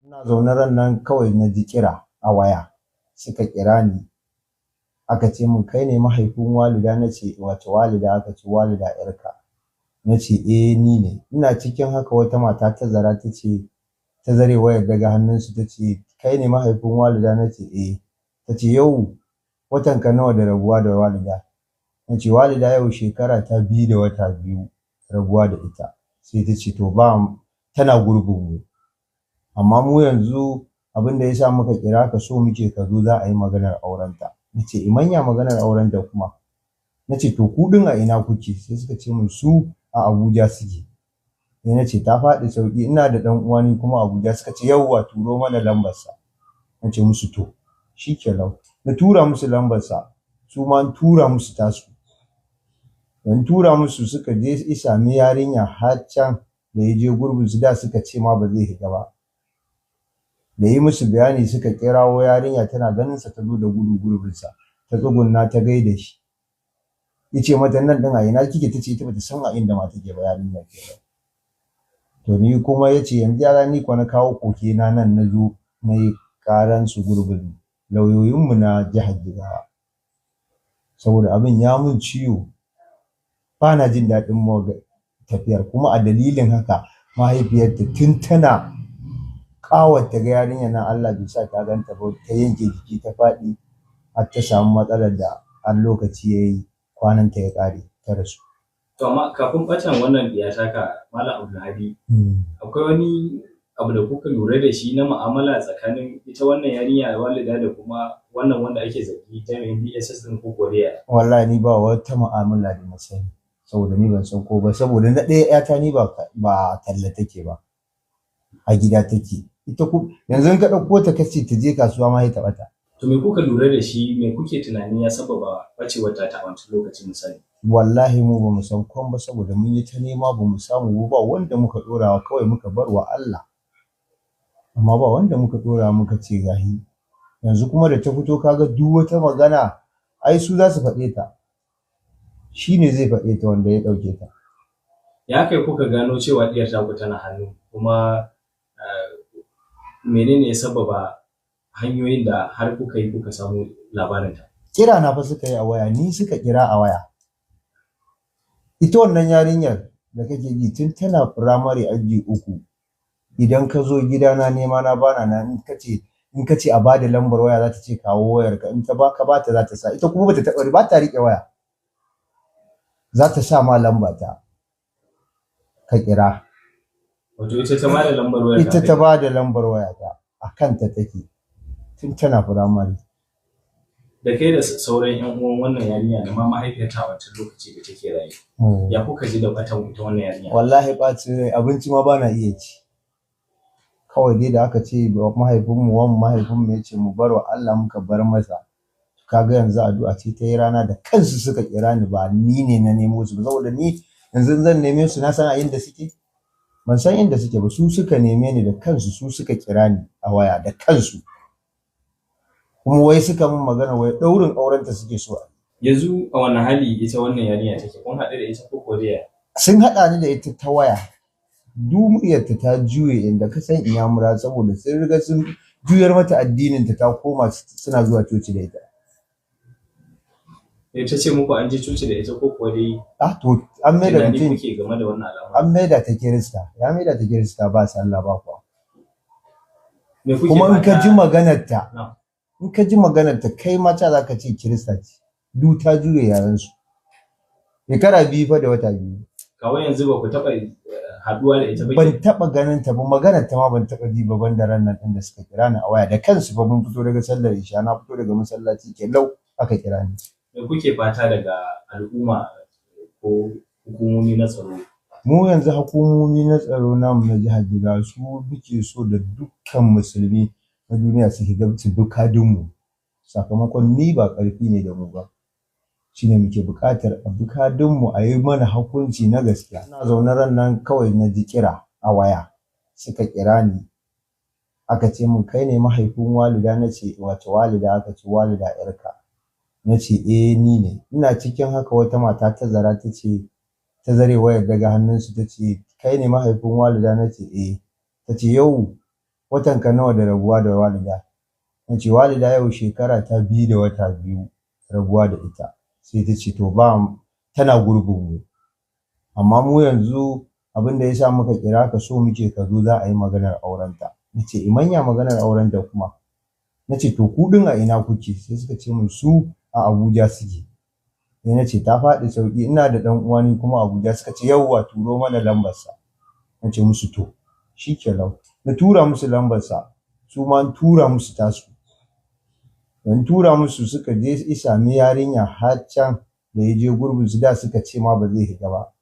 Ina zaune ran nan kawai na ji kira a waya, suka kira ni aka ce mun kai ne mahaifin Walida, na ce wace Walida, aka ce Walida ƴarka, na ce eh ni ne. Ina cikin haka wata mata ta zara ta ce ta zare wayar daga hannunsu ta ce kai ne mahaifin Walida, na ce eh. Ta ce yau watan ka nawa da rabuwa da Walida? Na ce Walida yau shekara ta 2 da wata 2 rabuwa da ita. Sai ta ce to ba tana gurbin mu, amma mu yanzu abin da ya sa muka kira ka so muke ka zo za a yi maganar aurenta. Na ce imanya maganar aurenta kuma? Na ce to ku ɗin a ina kuke? Sai suka ce min su a Abuja suke. Sai na ce ta faɗi sauƙi, ina da ɗan uwa ni kuma Abuja. Suka ce yauwa turo mana lambarsa. Na ce musu to shikenan. Na tura musu lambarsa, su ma in tura musu tasu. Dan tura musu suka je isami yarinya har can da ya je gurbin su da suka ce ma ba zai shiga ba. Da yi musu bayani suka kirawo yarinya tana ganin sa ta zo da gudu gurbinsa, ta tsugunna ta gaida shi. Yace mata nan din a ina kike? Tace ita bata san a inda ma take ba yarinya kenan. To ni kuma yace yanzu yara ni ko na kawo koke na nan na zo na yi karan su gurbin lauyoyin mu na jihar Jigawa. Saboda abin ya mun ciwo, ba na jin daɗin tafiyar, kuma a dalilin haka mahaifiyarta tun tana ƙawata ga yarinyar nan Allah bai sa ta ganta ba, ta yanke jiki ta faɗi har ta samu matsalar da har lokaci yayi kwananta ya ƙare ta rasu. To amma kafin ɓatan wannan ɗiya taka Malam Abdulhadi, akwai wani abu da kuka lura da shi na mu'amala tsakanin ita wannan yarinya da Walida da kuma wannan wanda ake zargi jami'in DSS din ko Koriya? Wallahi ni ba wata mu'amala da na sani, saboda ni ban san ko ba, saboda na ɗaya ƴata ni ba talla take ba, a gida take. Ita ku yanzu in ka ɗauko ta kace ta je kasuwa ma sai ta ɓata. To me kuka lura da shi, me kuke tunanin ya sababa ɓacewar ta a wancan lokacin misali? Wallahi mu ba mu san komai ba, saboda mun yi ta nema ba mu samu ba, wanda muka ɗorawa kawai muka bar wa Allah. Amma ba wanda muka ɗora muka ce gahi. Yanzu kuma da ta fito kaga duk wata magana ai su za su faɗe ta. Shi ne zai faɗe ta wanda ya ɗauke ta. Ya kai kuka gano cewa ɗiyar taku tana hannu, kuma menene ya sababa hanyoyin da har kuka yi kuka samu labarinta? Kira na fa suka yi a waya, ni suka kira a waya. Ita wannan yarinyar da kake ji tun tana firamare aji 3, idan ka zo gidana nema na bana nan, in ka ce a bada lambar waya za ta ce kawo wayarka, in ta baka bata za ta sa. Ita kuma ba ta riƙe waya, za ta sa ma lambata ka kira. Wato ita ta bada lambar waya? Ita ta bada lambar wayata, a kanta take tun tana firamare. Da kai da sauran ƴan uwan wannan yarinya da ma mahaifiyarta a wancan lokaci da take raye, ya kuka ji da ɓatan ita wannan yarinya? Wallahi ɓacin rai, abinci ma bana iya ci. Kawai dai da aka ce mahaifinmu ya ce mu bar wa Allah, muka bar masa. Kaga yanzu addu'a ce ta yi rana, da kansu suka kira ni, ba ni ne na nemo su ba, saboda ni yanzu zan neme su na san a inda suke? Ban san inda suke ba, su suka neme ni da kansu, su suka kira ni a waya da kansu. Kuma wai suka min magana wai ɗaurin aurenta suke so. Yanzu a wani hali ita wannan yarinya take? Kun haɗu da ita ko Koriya? Sun haɗa ni da ita ta waya. Duniyarta ta juye inda ka san Inyamura, saboda sun riga sun juyar mata addininta, ta koma suna zuwa coci da ita. Ta ce muku an je coci da ita ko kuwa dai? To an maida mutum, kuke game da wannan al'amari? an maida ta Kirista, ya maida ta Kirista, ba sallah ba kuwa. Kuma in ka ji maganar ta kai mata za ka ce Kirista ce, duk ta juye yarensu. Shekara 2 fa da wata 2. Kawai yanzu ba ku taɓa haɗuwa da ita ba? Ban taɓa ganin ta ba, maganar ta ma ban taɓa ji ba, ban da ran nan da suka kira ni a waya da kansu ba. Mun fito daga sallar isha, na fito daga masallaci kellau aka kira ni. Me kuke fata daga al'umma ko hukumomi na tsaro? Mu yanzu hukumomi na tsaro namu na jihar Jigawa su muke so da dukkan musulmi na duniya su shiga su bi kadinmu, sakamakon ni ba ƙarfi ne da mu ba. Shine muke buƙatar a bi kadinmu, a yi mana hukunci na gaskiya. Ina zaune ran nan kawai na ji kira a waya, suka kira ni aka ce mun kai ne mahaifin Walida, na ce wace Walida, aka ce Walida ƴarka, na ce eh ni ne. Ina cikin haka wata mata ta zara ta ce ta zare wayar daga hannunsu ta ce kai ne mahaifin Walida, na ce eh. Ta ce yau watan ka nawa da rabuwa da walida? Na ce walida yau shekara ta 2 da wata 2 rabuwa da ita. Sai ta ce to ba tana gurbin mu, amma mu yanzu abin da ya sa muka kira ka so muke ka zo za a yi maganar aurenta. Na ce imanya maganar aurenta kuma? Na ce to ku ɗin a ina kuke? Sai suka ce min su a Abuja suke. Sai na ce ta faɗi sauƙi, ina da ɗan uwa ni kuma Abuja. Suka ce yawwa turo mana lambarsa. Na ce musu to shikenan, na tura musu lambarsa, su ma tura musu tasu. Dan tura musu suka je sami yarinya har can da ya je gurbin su, da suka ce ma ba zai shiga ba.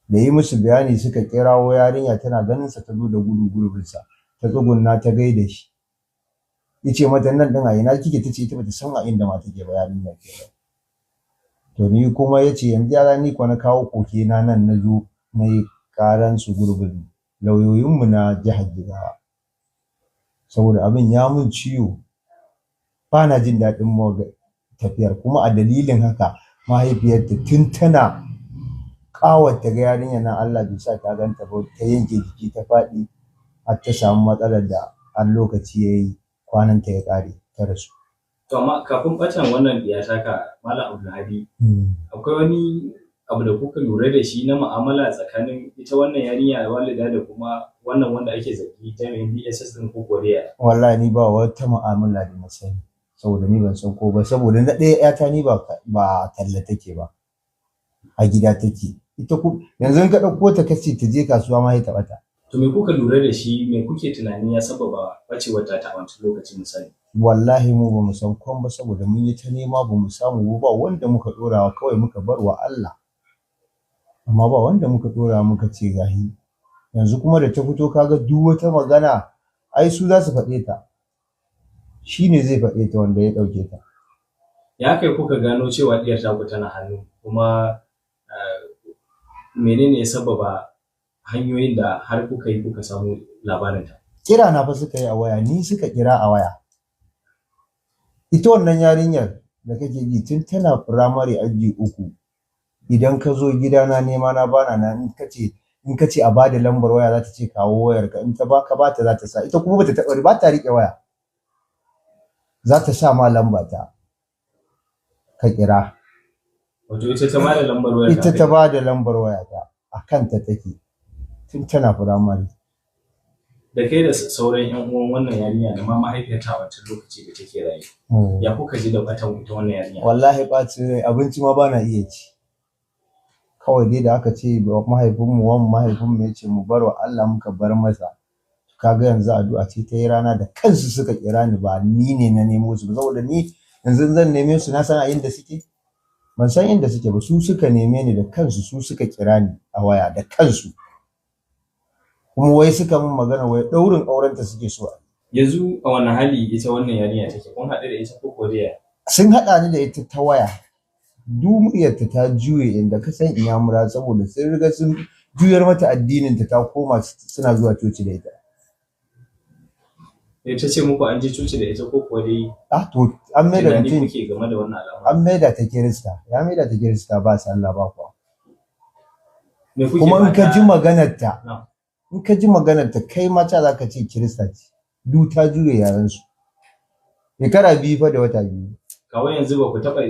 Da yi musu bayani suka kirawo yarinya, tana ganin sa ta zo da gudu gurbin sa, ta tsugunna ta gaida shi. Yace mata nan din a ina kike? Tace ita bata san a inda ma take ba yarinya kenan. To ni kuma yace yanzu yara ni ko na kawo koke na nan na zo na yi karan su gurbin lauyoyin mu na jihar Jigawa. Saboda abin ya mun ciwo, ba na jin daɗin tafiyar, kuma a dalilin haka mahaifiyarta tun tana ƙawata ga yarinyar nan Allah bai sa ta ganta ba, ta yanke jiki ta faɗi har ta samu matsalar da har lokaci yayi kwananta ya ƙare ta rasu. To amma kafin ɓatan wannan ɗiya taka Malam Abdulhadi, akwai wani abu da kuka lura da shi na mu'amala tsakanin ita wannan yarinya da walida da kuma wannan wanda ake zargi jami'in DSS din ko Koriya? Wallahi ni ba wata mu'amala da na sani, saboda ni ban san ko ba, saboda na ɗaya ƴata ni ba talla take ba, a gida take. Ita yanzu in ka ɗauko ta kace ta je kasuwa ma ya taɓa ta. To me kuka lura da shi, me kuke tunanin ya sababa ɓacewar ta a wancan lokacin misali? Wallahi mu ba mu san komai ba, saboda mun yi ta nema ba mu samu ba, wanda muka ɗorawa kawai muka bar wa Allah. Amma ba wanda muka ɗora muka ce gahi. Yanzu kuma da ta fito kaga duk wata magana ai su za su faɗe ta. Shi ne zai faɗe ta wanda ya ɗauke ta. Ya kai kuka gano cewa ɗiyar taku tana hannu, kuma menene ya sababa hanyoyin da har kuka yi kuka samu labarinta? Kira na fa suka yi a waya, ni suka kira a waya. Ita wannan yarinyar da kake ji tun tana firamare aji 3, idan ka zo gidana nema na bana nan, in ka ce a bada lambar waya za ta ce kawo wayarka, in ta baka bata za ta sa. Ita kuma ba ta riƙe waya, za ta sa ma lamba ta ka kira. Wato ita ta bada lambar waya? Ita ta bada lambar waya ta, a kanta take tun tana firamare. Da kai da sauran ƴan uwan wannan yarinya da ma mahaifiyarta a wancan lokaci da take raye, ya kuka ji da batan ita wannan yarinya? Wallahi ɓacin rai, abinci ma bana iya ci. Kawai dai da aka ce mahaifinmu ya ce mu bar wa Allah, muka bar masa. Kaga yanzu addu'a ce ta yi rana, da kansu suka kira ni, ba ni ne na nemo su ba, saboda ni yanzu zan neme su na san a inda suke? Ban san inda suke ba, su suka neme ni da kansu, su suka kira ni a waya da kansu. Kuma wai suka min magana wai ɗaurin aurenta suke so. Yanzu a wani hali ita wannan yarinya take? Kun haɗu da ita ko Koriya? Sun haɗa ni da ita ta waya. Duniyarta ta juye inda ka san Inyamura, saboda sun riga sun juyar mata addininta, ta koma suna zuwa coci da ita. Ta ce muku an je coci da ita ko kuwa dai? To an maida mutum kuke game da wannan al'amari? An maida ta Kirista, ya maida ta Kirista ba sallah ba kuwa. Kuma in ka ji maganar ta kai mata za ka ce Kirista ce, duk ta juye yarensu. Shekara 2 fa da wata 2. Kawai yanzu ba ku taɓa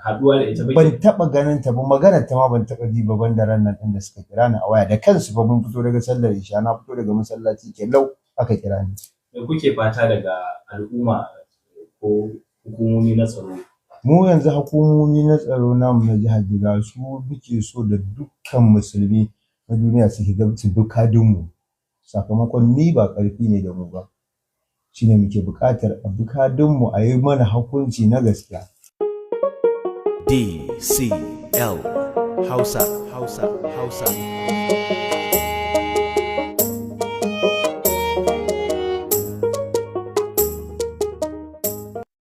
haɗuwa da ita ba? Ban taɓa ganin ta ba, maganar ta ma ban taɓa ji ba, ban da ran nan da suka kira ni a waya da kansu ba. Mun fito daga sallar isha, na fito daga masallaci kellau aka kira ni. Me kuke fata daga al'umma ko hukumomi na tsaro? Mu yanzu hukumomi na tsaro namu na jihar Jigawa su muke so da dukkan musulmi na duniya su shiga su bi kadinmu, sakamakon ni ba ƙarfi ne da mu ba. Shine muke buƙatar a bi kadinmu, a yi mana hukunci na gaskiya. DCL Hausa.